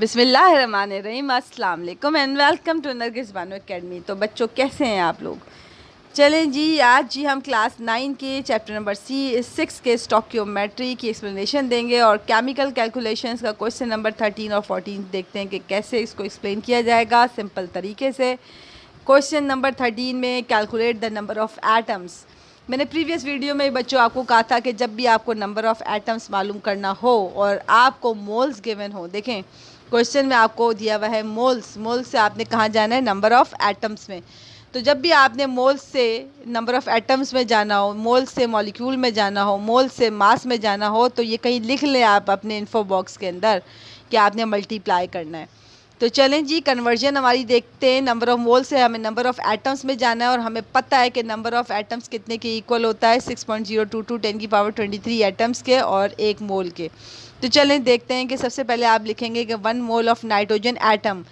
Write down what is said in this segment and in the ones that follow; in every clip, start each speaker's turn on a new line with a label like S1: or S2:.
S1: बिस्मिल्लाहिर्रहमानिर्रहीम, अस्सलाम वालेकुम and welcome to Nargis Bano academy. तो बच्चों कैसे हैं आप लोग? चलें जी, आज हम क्लास 9 के चैप्टर नंबर 6 के स्टॉकियोमेट्री की एक्सप्लेनेशन देंगे और केमिकल कैलकुलेशंस का क्वेश्चन नंबर 13 और 14 देखते हैं कि कैसे इसको एक्सप्लेन किया जाएगा सिंपल तरीके से। क्वेश्चन नंबर 13 में calculate the number of atoms. मैंने प्रीवियस वीडियो में बच्चों आपको कहा था कि जब भी आपको नंबर ऑफ़ एटम्स मालूम करना हो और आपको मोल्स गिवन हो, देखें क्वेश्चन में आपको दिया हुआ है मोल्स। मोल्स से आपने कहाँ जाना है? नंबर ऑफ़ एटम्स में। तो जब भी आपने मोल्स से नंबर ऑफ़ एटम्स में जाना हो, मोल्स से मॉलिक्यूल में जाना हो, मोल्स से मास में जाना हो, तो ये कहीं लिख लें आप अपने इन्फो बॉक्स के अंदर कि आपने मल्टीप्लाई करना है। तो चलें जी, कन्वर्जन हमारी देखते हैं। नंबर ऑफ़ मोल से हमें नंबर ऑफ़ एटम्स में जाना है और हमें पता है कि नंबर ऑफ़ एटम्स कितने के इक्वल होता है? 6.022 10 की पावर 23 एटम्स के और 1 मोल के। तो चलें देखते हैं कि सबसे पहले आप लिखेंगे कि 1 मोल ऑफ़ नाइट्रोजन एटम।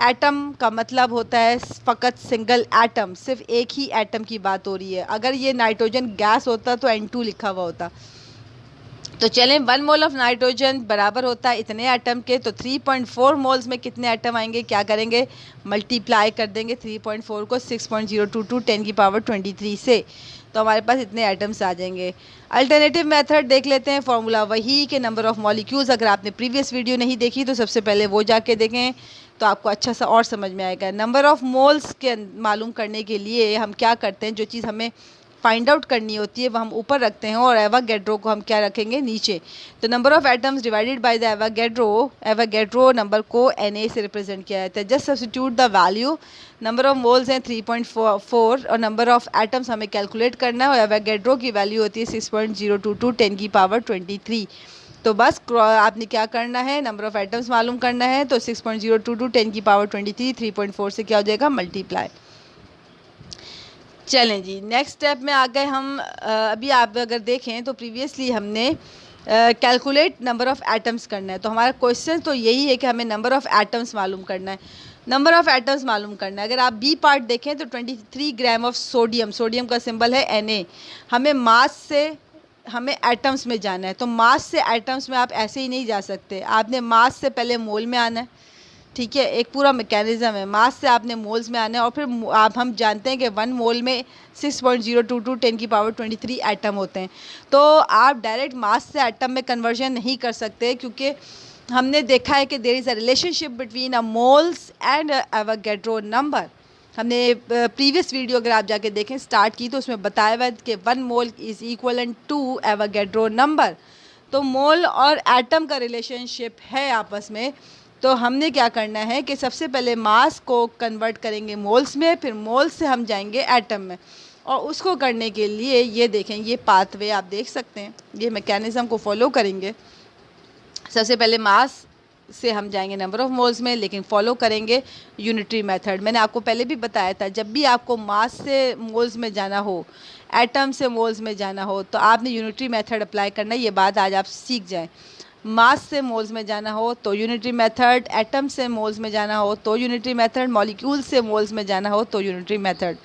S1: एटम का मतलब होता है फ़कत सिंगल एटम, सिर्फ एक ही एटम की बात हो रही है। अगर ये नाइट्रोजन गैस होता तो N2 लिखा हुआ होता। तो चलें, 1 मोल ऑफ़ नाइट्रोजन बराबर होता है इतने एटम के। तो 3.4 मोल्स में कितने एटम आएंगे? क्या करेंगे? मल्टीप्लाई कर देंगे 3.4 को 6.022 10 की पावर 23 से, तो हमारे पास इतने एटम्स आ जाएंगे। अल्टरनेटिव मेथड देख लेते हैं। फार्मूला वही कि नंबर ऑफ़ मॉलिक्यूल्स। अगर आपने प्रीवियस वीडियो नहीं देखी तो सबसे पहले वो जाके देखें तो आपको अच्छा सा और समझ में आएगा। नंबर ऑफ़ मोल्स के मालूम करने के लिए हम क्या करते हैं, जो चीज़ हमें फाइंड आउट करनी होती है वो हम ऊपर रखते हैं और एवागेड्रो को हम क्या रखेंगे? नीचे। तो number of atoms divided by the Avogadro number को Na से रिप्रेजेंट किया जाता है। Just substitute the value. Number of moles हैं 3.4 और नंबर ऑफ़ एटम्स हमें कैलकुलेट करना है और एवागेड्रो की वैल्यू होती है 6.022 10 की पावर 23। तो बस आपने क्या करना है? नंबर ऑफ़ एटम्स मालूम करना है। तो 6.022 10 की पावर 23 3.4 से क्या हो जाएगा? मल्टीप्लाई। चलें जी, नेक्स्ट स्टेप में आ गए हम। अभी आप अगर देखें तो प्रीवियसली हमने कैलकुलेट नंबर ऑफ़ एटम्स करना है। तो हमारा क्वेश्चन तो यही है कि हमें नंबर ऑफ़ एटम्स मालूम करना है। नंबर ऑफ़ एटम्स मालूम करना है। अगर आप बी पार्ट देखें तो 23 ग्राम ऑफ सोडियम, सोडियम का सिंबल है Na। हमें मास से हमें एटम्स में जाना है। तो मास से एटम्स में आप ऐसे ही नहीं जा सकते, आपने मास से पहले मोल में आना है। ठीक है, एक पूरा मैकेनिज़्म है। मास से आपने मोल्स में आना है और फिर आप हम जानते हैं कि 1 मोल में 6.022 10 की पावर 23 एटम होते हैं। तो आप डायरेक्ट मास से एटम में कन्वर्जन नहीं कर सकते, क्योंकि हमने देखा है कि there is a relationship between a moles and Avogadro number. हमने प्रीवियस वीडियो अगर आप जाके देखें स्टार्ट की तो उसमें बताया हुआ है कि 1 mole is equal to Avogadro number. तो मोल और एटम का रिलेशनशिप है आपस में। तो हमने क्या करना है कि सबसे पहले मास को कन्वर्ट करेंगे मोल्स में, फिर मोल्स से हम जाएंगे एटम में। और उसको करने के लिए ये देखें, ये पाथवे आप देख सकते हैं, ये मैकेनिज़्म को फॉलो करेंगे। सबसे पहले मास से हम जाएंगे नंबर ऑफ़ मोल्स में, लेकिन फॉलो करेंगे यूनिटरी मेथड। मैंने आपको पहले भी बताया था, जब भी आपको मास से मोल्स में जाना हो, एटम से मोल्स में जाना हो, तो आपने यूनिटरी मेथड अप्लाई करना है। ये बात आज आप सीख जाएं। मास से मोल्स में जाना हो तो यूनिटरी मेथड, एटम से मोल्स में जाना हो तो यूनिटरी मेथड, मॉलिक्यूल से मोल्स में जाना हो तो यूनिटरी मेथड।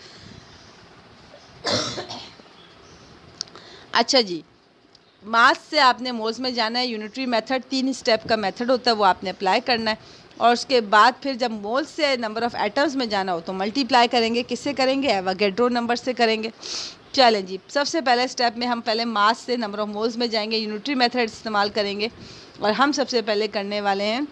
S1: अच्छा जी, मास से आपने मोल्स में जाना है, यूनिटरी मेथड 3 स्टेप का मेथड होता है, वो आपने अप्लाई करना है। और उसके बाद फिर जब मोल्स से नंबर ऑफ़ एटम्स में जाना हो तो मल्टीप्लाई करेंगे। किससे करेंगे? एवोगैड्रो नंबर से करेंगे। चलें जी, सबसे पहले स्टेप में हम पहले मास से नंबर ऑफ़ मोल्स में जाएंगे, यूनिटरी मेथड इस्तेमाल करेंगे। और हम सबसे पहले करने वाले हैं,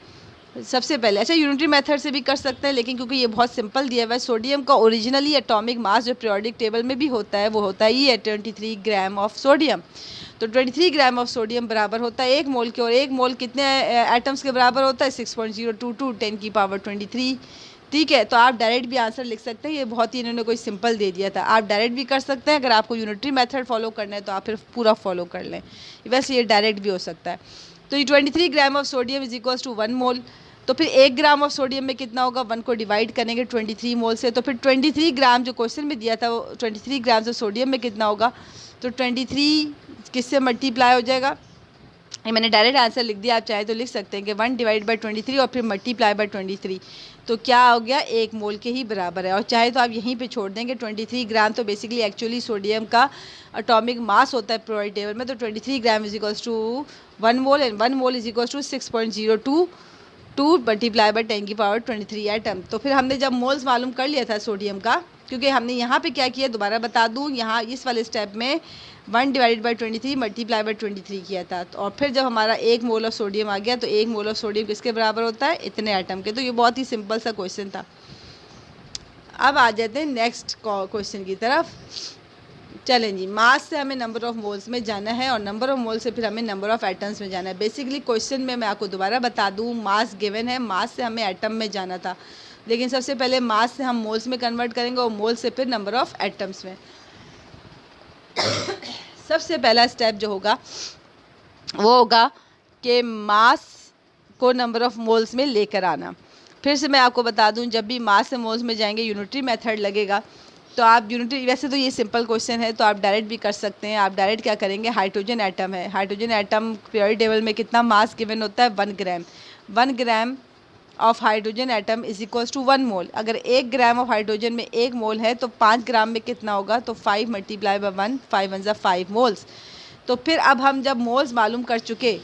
S1: सबसे पहले अच्छा यूनिटरी मेथड से भी कर सकते हैं, लेकिन क्योंकि ये बहुत सिंपल दिया हुआ है, सोडियम का ओरिजिनली एटॉमिक मास जो पीरियोडिक टेबल में भी होता है वो होता ही है 23 ग्राम ऑफ सोडियम। तो 23 ग्राम ऑफ सोडियम बराबर होता है 1 मोल के, और 1 मोल कितने एटम्स के बराबर होता है? 6.022 10 की पावर 23। ठीक है, तो आप डायरेक्ट भी आंसर लिख सकते हैं। ये बहुत ही इन्होंने कोई सिंपल दे दिया था, आप डायरेक्ट भी कर सकते हैं। अगर आपको यूनिटरी मेथड फॉलो करना है तो आप फिर पूरा फॉलो कर लें, वैसे ये डायरेक्ट भी हो सकता है। तो ये 23 gram of sodium is equals to 1 mole. तो फिर 1 ग्राम ऑफ सोडियम में कितना होगा? 1 को डिवाइड करेंगे 23 मोल से, तो फिर 23 ग्राम जो क्वेश्चन में दिया था वो 23 ग्राम से सोडियम में कितना होगा? तो 23 किससे मल्टीप्लाई हो जाएगा? ये मैंने डायरेक्ट आंसर लिख दिया, आप चाहे तो लिख सकते हैं कि 1 डिवाइड बाई 23 और फिर मल्टीप्लाई बाई 23। तो क्या हो गया? 1 मोल के ही बराबर है। और चाहे तो आप यहीं पे छोड़ देंगे 23 ग्राम, तो बेसिकली एक्चुअली सोडियम का एटॉमिक मास होता है पीरियोडिक टेबल में। तो 23 gram is equals to 1 mole and 1 mole is equals to 6.022 2 multiply by 10 की पावर 23 एटम। तो फिर हमने जब मोल्स मालूम कर लिया था सोडियम का, क्योंकि हमने यहाँ पे क्या किया दोबारा बता दूँ, यहाँ इस वाले स्टेप में 1 डिवाइडेड बाई 23 मल्टीप्लाई बाय 23 किया था। तो और फिर जब हमारा 1 मोल ऑफ सोडियम आ गया तो 1 मोल ऑफ सोडियम किसके बराबर होता है, इतने एटम के। तो ये बहुत ही सिंपल सा क्वेश्चन था। अब आ जाते हैं नेक्स्ट क्वेश्चन की तरफ। चलें जी, मास से हमें नंबर ऑफ मोल्स में जाना है और नंबर ऑफ मोल से फिर हमें नंबर ऑफ एटम्स में जाना है। बेसिकली क्वेश्चन में मैं आपको दोबारा बता दूं, मास गिवन है, मास से हमें एटम में जाना था, लेकिन सबसे पहले मास से हम मोल्स में कन्वर्ट करेंगे और मोल से फिर नंबर ऑफ एटम्स में। सबसे पहला स्टेप जो होगा वो होगा कि मास को नंबर ऑफ मोल्स में लेकर आना। फिर से मैं आपको बता दूं, जब भी मास से मोल्स में जाएंगे यूनिटरी मेथड लगेगा। तो आप यूनिटरी, वैसे तो ये सिंपल क्वेश्चन है तो आप डायरेक्ट भी कर सकते हैं। आप डायरेक्ट क्या करेंगे, हाइड्रोजन एटम है, हाइड्रोजन एटम पीरियोडिक टेबल में कितना मास गिवन होता है, 1 gram. 1 gram of hydrogen atom is equals to 1 mole. अगर 1 ग्राम ऑफ हाइड्रोजन में 1 मोल है तो 5 ग्राम में कितना होगा, तो 5 मल्टीप्लाई बाय 1, 5 1 5 मोल्स। तो फिर अब हम जब मोल्स मालूम कर चुके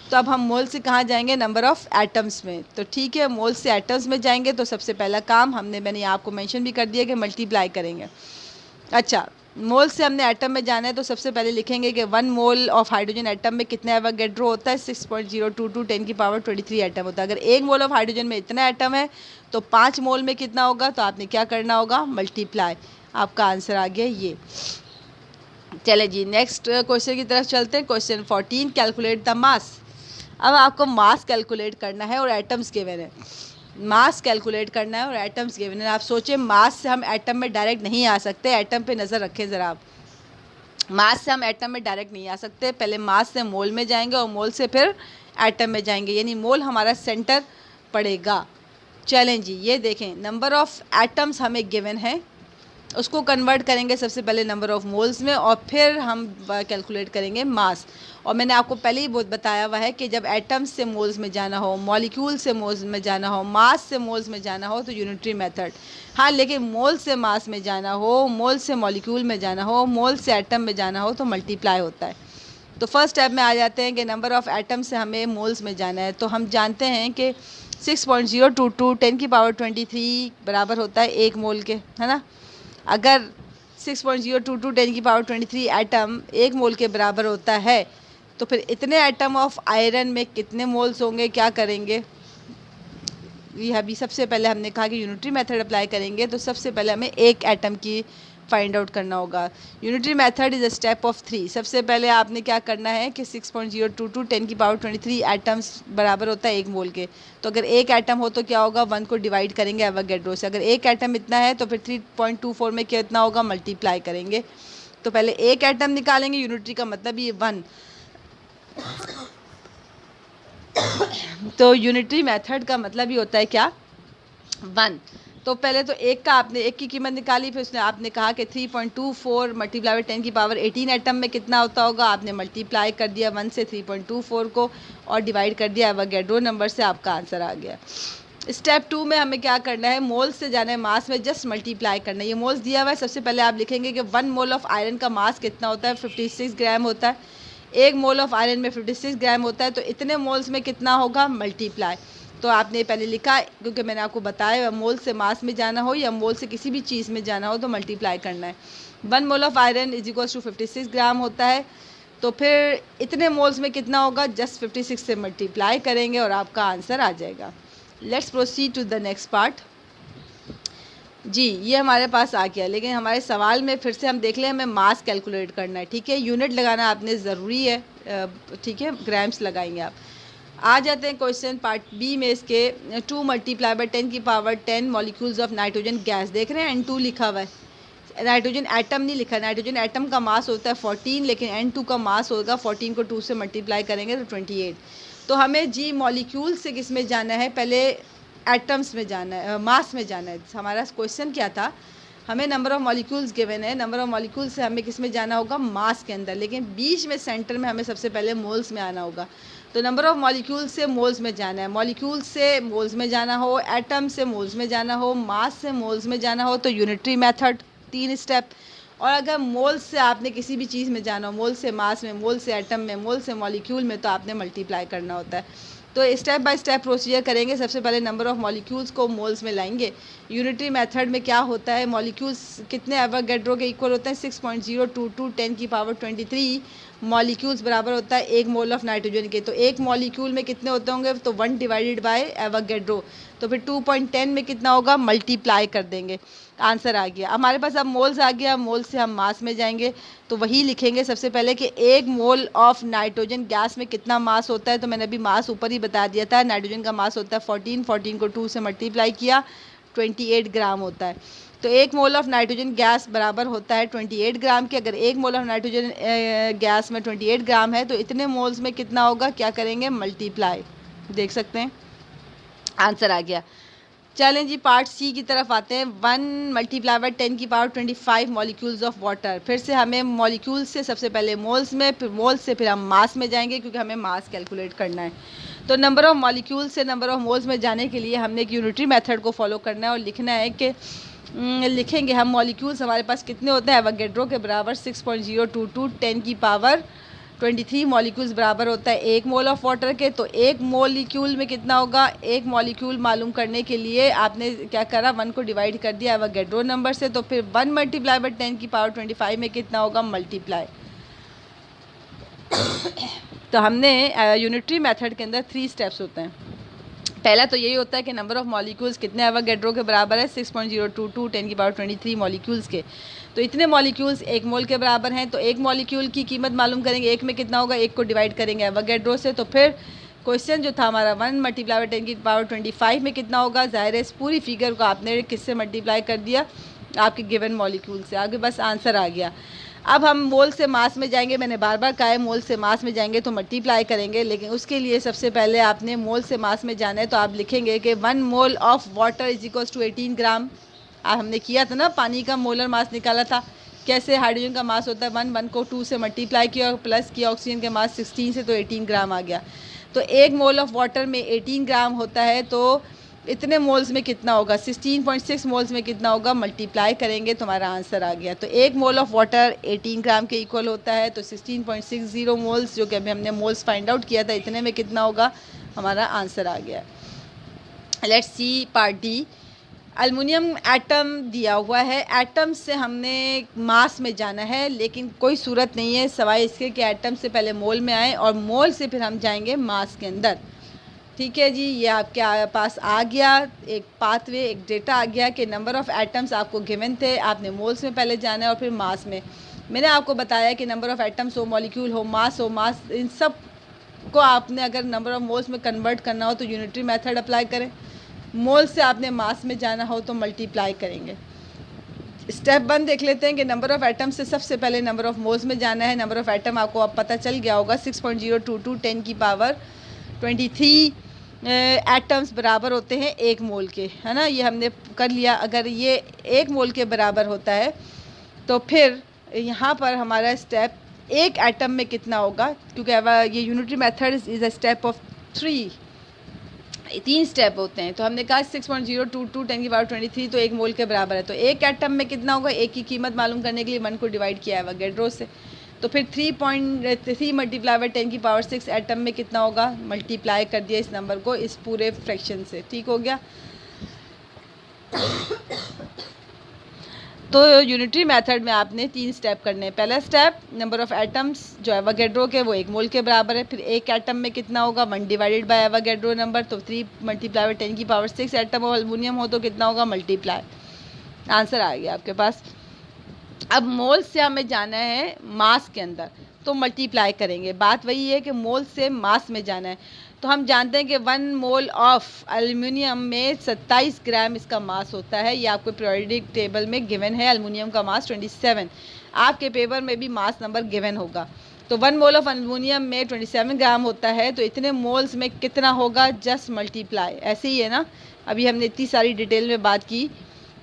S1: तो अब हम मोल से कहाँ जाएंगे, नंबर ऑफ एटम्स में। तो ठीक है, मोल से एटम्स में जाएंगे तो सबसे पहला काम मैंने आपको मेंशन भी कर दिया कि मल्टीप्लाई करेंगे। अच्छा, मोल से हमने एटम में जाना है तो सबसे पहले लिखेंगे कि 1 मोल ऑफ हाइड्रोजन एटम में कितना एवोगैड्रो होता है, 6.022 10 की पावर 23 एटम होता है। अगर 1 मोल ऑफ हाइड्रोजन में इतना एटम है तो 5 मोल में कितना होगा, तो आपने क्या करना होगा, मल्टीप्लाई। आपका आंसर आ गया ये। चले जी, नेक्स्ट क्वेश्चन की तरफ चलते हैं। Question 14, calculate the mass. अब आपको मास कैलकुलेट करना है और एटम्स गिवन है। मास कैलकुलेट करना है और एटम्स गिवन है। आप सोचें, मास से हम एटम में डायरेक्ट नहीं आ सकते। एटम पे नज़र रखें ज़रा आप, मास से हम एटम में डायरेक्ट नहीं आ सकते। पहले मास से मोल में जाएंगे और मोल से फिर एटम में जाएंगे, यानी मोल हमारा सेंटर पड़ेगा। चलें जी, ये देखें, नंबर ऑफ़ एटम्स हमें गिवन है, उसको कन्वर्ट करेंगे सबसे पहले नंबर ऑफ़ मोल्स में और फिर हम कैलकुलेट करेंगे मास। और मैंने आपको पहले ही बहुत बताया हुआ है कि जब एटम्स से मोल्स में जाना हो, मॉलिक्यूल से मोल्स में जाना हो, मास से मोल्स में जाना हो तो यूनिटरी मेथड। हाँ, लेकिन मोल से मास में जाना हो, मोल से मॉलिक्यूल में जाना हो, मोल से एटम में जाना हो तो मल्टीप्लाई होता है। तो फर्स्ट स्टेप में आ जाते हैं कि नंबर ऑफ़ एटम से हमें मोल्स में जाना है। तो हम जानते हैं कि 6.022 10 की पावर 23 बराबर होता है 1 मोल के, है ना। अगर 6.022 10 की पावर 23 एटम 1 मोल के बराबर होता है तो फिर इतने एटम ऑफ आयरन में कितने मोल्स होंगे, क्या करेंगे। ये अभी सबसे पहले हमने कहा कि यूनिटरी मेथड अप्लाई करेंगे, तो सबसे पहले हमें एक एटम की फाइंड आउट करना होगा। Unitary method is a step of 3। सबसे पहले आपने क्या करना है कि 6.022 10 की पावर 23 एटम्स बराबर होता है 1 मोल के। तो अगर एक एटम हो तो क्या होगा, 1 को डिवाइड करेंगे एवोगैड्रो से। अगर एक एटम इतना है तो फिर 3.24 में कितना होगा, मल्टीप्लाई करेंगे। तो पहले एक एटम निकालेंगे, यूनिटरी का मतलब ये 1। तो यूनिटरी मेथड का मतलब ही होता है क्या, 1। तो पहले तो एक का आपने एक की कीमत निकाली, फिर उसने आपने कहा कि 3.24 मल्टीप्लाई 10 की पावर 18 एटम में कितना होता होगा। आपने मल्टीप्लाई कर दिया 1 से 3.24 को और डिवाइड कर दिया एवोगैड्रो नंबर से, आपका आंसर आ गया। स्टेप 2 में हमें क्या करना है, मोल्स से जाना है, मास में जस्ट मल्टीप्लाई करना है। ये मोल्स दिया हुआ है, सबसे पहले आप लिखेंगे कि 1 मोल ऑफ आयरन का मास कितना होता है, 56 ग्राम होता है। 1 मोल ऑफ आयरन में 56 ग्राम होता है, तो इतने मोल्स में कितना होगा, मल्टीप्लाई। तो आपने पहले लिखा, क्योंकि मैंने आपको बताया मोल से मास में जाना हो या मोल से किसी भी चीज़ में जाना हो तो मल्टीप्लाई करना है। 1 mole of iron is equals to 56 gram होता है। तो फिर इतने मोल्स में कितना होगा, जस्ट 56 से मल्टीप्लाई करेंगे और आपका आंसर आ जाएगा। Let's proceed to the next part. जी, ये हमारे पास आ गया, लेकिन हमारे सवाल में फिर से हम देख लें, हमें मास कैलकुलेट करना है। ठीक है, यूनिट लगाना आपने ज़रूरी है, ठीक है, ग्राम्स लगाएंगे आप। आ जाते हैं क्वेश्चन पार्ट बी में इसके। 2 मल्टीप्लाई बाय 10 की power 10 molecules of nitrogen gas. देख रहे हैं N2 लिखा हुआ है, नाइट्रोजन एटम नहीं लिखा। नाइट्रोजन एटम का मास होता है 14, लेकिन N2 का मास होगा 14 को 2 से मल्टीप्लाई करेंगे तो 28। तो हमें जी मॉलिक्यूल से किस में जाना है, पहले एटम्स में जाना है, मास में जाना है। हमारा क्वेश्चन क्या था, हमें नंबर ऑफ़ मॉलिक्यूल्स गिवन है, नंबर ऑफ़ मॉलिक्यूल्स से हमें किस में जाना होगा, मास के अंदर, लेकिन बीच में सेंटर में हमें सबसे पहले मोल्स में आना होगा। तो नंबर ऑफ़ मॉलिक्यूल्स से मोल्स में जाना है, मॉलिक्यूल से मोल्स में जाना हो, एटम से मोल्स में जाना हो, मास से मोल्स में जाना हो तो यूनिटरी मेथड 3 स्टेप। और अगर मोल्स से आपने किसी भी चीज़ में जाना हो, मोल से मास में, मोल से एटम में, मोल से मॉलिक्यूल में, तो आपने मल्टीप्लाई करना होता है। तो स्टेप बाय स्टेप प्रोसीजर करेंगे। सबसे पहले नंबर ऑफ़ मॉलिक्यूल्स को मोल्स में लाएंगे। यूनिटरी मेथड में क्या होता है, मॉलिक्यूल्स कितने एवोगैड्रो के इक्वल होते हैं, 6.022 10⁻23 मॉलिक्यूल्स बराबर होता है 1 मोल ऑफ नाइट्रोजन के। तो एक मॉलिक्यूल में कितने होते होंगे, तो 1 डिवाइडेड बाय एवोगैड्रो, तो फिर 2.10 में कितना होगा, मल्टीप्लाई कर देंगे, आंसर आ गया। हमारे पास अब मोल्स आ गया, मोल से हम मास में जाएंगे, तो वही लिखेंगे सबसे पहले कि 1 मोल ऑफ नाइट्रोजन गैस में कितना मास होता है। तो मैंने अभी मास ऊपर ही बता दिया था, नाइट्रोजन का मास होता है 14 को 2 से मल्टीप्लाई किया 28 ग्राम होता है। तो 1 मोल ऑफ नाइट्रोजन गैस बराबर होता है 28 ग्राम के। अगर 1 मोल ऑफ नाइट्रोजन गैस में 28 ग्राम है तो इतने मोल्स में कितना होगा, क्या करेंगे, मल्टीप्लाई, देख सकते हैं, आंसर आ गया। चलें जी पार्ट सी की तरफ आते हैं। 1 multiply by 10⁻25 molecules of water. फिर से हमें मॉलिक्यूल्स से सबसे पहले मोल्स में, फिर मोल्स से फिर हम मास में जाएंगे, क्योंकि हमें मास कैलकुलेट करना है। तो नंबर ऑफ़ मॉलिक्यूल्स से नंबर ऑफ़ मोल्स में जाने के लिए हमने एक यूनिटरी मेथड को फॉलो करना है और लिखना है कि लिखेंगे हम मॉलिक्यूल्स हमारे पास कितने होते हैं, एवोगैड्रो के बराबर 6.022 10⁻23 मॉलिक्यूल्स बराबर होता है 1 मोल ऑफ वाटर के। तो एक मॉलिक्यूल में कितना होगा, एक मॉलिक्यूल मालूम करने के लिए आपने क्या करा, 1 को डिवाइड कर दिया एवोगैड्रो नंबर से, तो फिर 1 मल्टीप्लाई बाय 10⁻25 में कितना होगा, मल्टीप्लाई। तो हमने यूनिटरी मेथड के अंदर 3 स्टेप्स होते हैं। पहला तो यही होता है कि नंबर ऑफ़ मॉलिक्यूल्स कितने एवोगैड्रो के बराबर है, 6.022 10⁻23 मॉलिक्यूल्स के। तो इतने मॉलिक्यूल्स 1 मोल के बराबर हैं। तो एक मॉलिक्यूल की कीमत मालूम करेंगे, एक में कितना होगा, 1 को डिवाइड करेंगे एवोगैड्रो से। तो फिर क्वेश्चन जो था हमारा 1 मल्टीप्लाई बाय 10⁻25 में कितना होगा, ज़ाहिर है इस पूरी फिगर को आपने किससे मल्टीप्लाई कर दिया, आपके गिवन मॉलिक्यूल से, आगे बस आंसर आ गया। अब हम मोल से मास में जाएंगे, मैंने बार बार कहा है मोल से मास में जाएंगे तो मल्टीप्लाई करेंगे, लेकिन उसके लिए सबसे पहले आपने मोल से मास में जाना है। तो आप लिखेंगे कि 1 mole of water is equals to 18 gram. हमने किया था ना, पानी का मोलर मास निकाला था, कैसे हाइड्रोजन का मास होता है 1 को 2 से मल्टीप्लाई किया और प्लस किया, ऑक्सीजन के मास 16 से, तो 18 ग्राम आ गया। तो 1 मोल ऑफ वाटर में 18 ग्राम होता है, तो इतने मोल्स में कितना होगा, 16.6 मोल्स में कितना होगा, मल्टीप्लाई करेंगे तो हमारा आंसर आ गया। तो 1 मोल ऑफ वाटर 18 ग्राम के इक्वल होता है, तो 16.60 मोल्स, जो कि अभी हमने मोल्स फाइंड आउट किया था, इतने में कितना होगा, हमारा आंसर आ गया। Let's see part D. Aluminium atom दिया हुआ है, एटम से हमने मास में जाना है, लेकिन कोई सूरत नहीं है सवाए इसके कि एटम से पहले मोल में आए और मोल से फिर हम जाएंगे मास के अंदर। ठीक है जी, ये आपके पास आ गया एक पाथवे, एक डेटा आ गया कि नंबर ऑफ़ एटम्स आपको गिवन थे, आपने मोल्स में पहले जाना है और फिर मास में। मैंने आपको बताया कि नंबर ऑफ़ एटम्स हो, मॉलिक्यूल हो, मास, इन सब को आपने अगर नंबर ऑफ़ मोल्स में कन्वर्ट करना हो तो यूनिटरी मेथड अप्लाई करें। मोल से आपने मास में जाना हो तो मल्टीप्लाई करेंगे। स्टेप 1 देख लेते हैं कि नंबर ऑफ़ एटम से सबसे पहले नंबर ऑफ़ मोल्स में जाना है। नंबर ऑफ़ एटम आपको अब पता चल गया होगा, 6.022 10⁻23 एटम्स बराबर होते हैं 1 मोल के, है ना, ये हमने कर लिया। अगर ये 1 मोल के बराबर होता है तो फिर यहाँ पर हमारा स्टेप 1 एटम में कितना होगा, क्योंकि ये unitary method is a step of 3 step होते हैं। तो हमने कहा 6.022 10⁻23 तो 1 मोल के बराबर है। तो 1 एटम में कितना होगा, 1 की कीमत मालूम करने के लिए 1 को डिवाइड किया है एवोगैड्रो से। तो फिर 3.3 मल्टीप्लाई बाय 10⁻6 एटम में कितना होगा, मल्टीप्लाई कर दिया इस नंबर को इस पूरे फ्रैक्शन से। ठीक हो गया। तो यूनिटरी मेथड में आपने 3 स्टेप करने हैं। पहला स्टेप, नंबर ऑफ़ एटम्स जो एवोगैड्रो के वो 1 मोल के बराबर है। फिर 1 एटम में कितना होगा, 1 डिवाइडेड बाय एवोगैड्रो नंबर, तो 3 multiply by 10⁻6 atom of aluminium हो तो कितना होगा, मल्टीप्लाई, आंसर आ गया आपके पास। अब मोल से हमें जाना है मास के अंदर, तो मल्टीप्लाई करेंगे। बात वही है कि मोल से मास में जाना है। तो हम जानते हैं कि 1 मोल ऑफ एल्युमिनियम में 27 ग्राम इसका मास होता है। ये आपको पीरियोडिक टेबल में गिवन है, एल्युमिनियम का मास 27। आपके पेपर में भी मास नंबर गिवन होगा। तो 1 मोल ऑफ एल्युमिनियम में 27 ग्राम होता है, तो इतने मोल्स में कितना होगा, जस्ट मल्टीप्लाई। ऐसे ही है ना, अभी हमने इतनी सारी डिटेल में बात की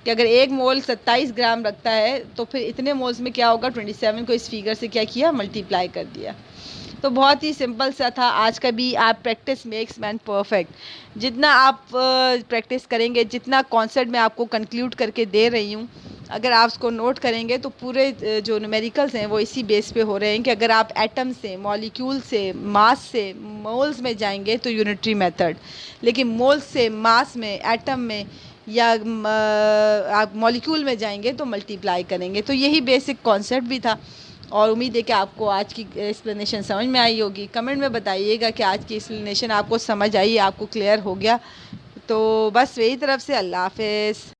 S1: कि अगर 1 मोल 27 ग्राम रखता है तो फिर इतने मोल्स में क्या होगा, 27 को इस फिगर से क्या किया, मल्टीप्लाई कर दिया। तो बहुत ही सिंपल सा था आज का भी। आप प्रैक्टिस मेक्स मैन परफेक्ट, जितना आप प्रैक्टिस करेंगे, जितना कॉन्सेप्ट मैं आपको कंक्लूड करके दे रही हूँ, अगर आप उसको नोट करेंगे तो पूरे जो न्यूमेरिकल्स हैं वो इसी बेस पे हो रहे हैं कि अगर आप एटम से, मॉलिक्यूल से, मास से मोल्स में जाएंगे तो यूनिटरी मेथड, लेकिन मोल्स से मास में, एटम में या आप मॉलिक्यूल में जाएंगे तो मल्टीप्लाई करेंगे। तो यही बेसिक कॉन्सेप्ट भी था और उम्मीद है कि आपको आज की एक्सप्लेनेशन समझ में आई होगी। कमेंट में बताइएगा कि आज की एक्सप्लेनेशन आपको समझ आई, आपको क्लियर हो गया। तो बस मेरी तरफ से अल्लाह हाफ़िज़।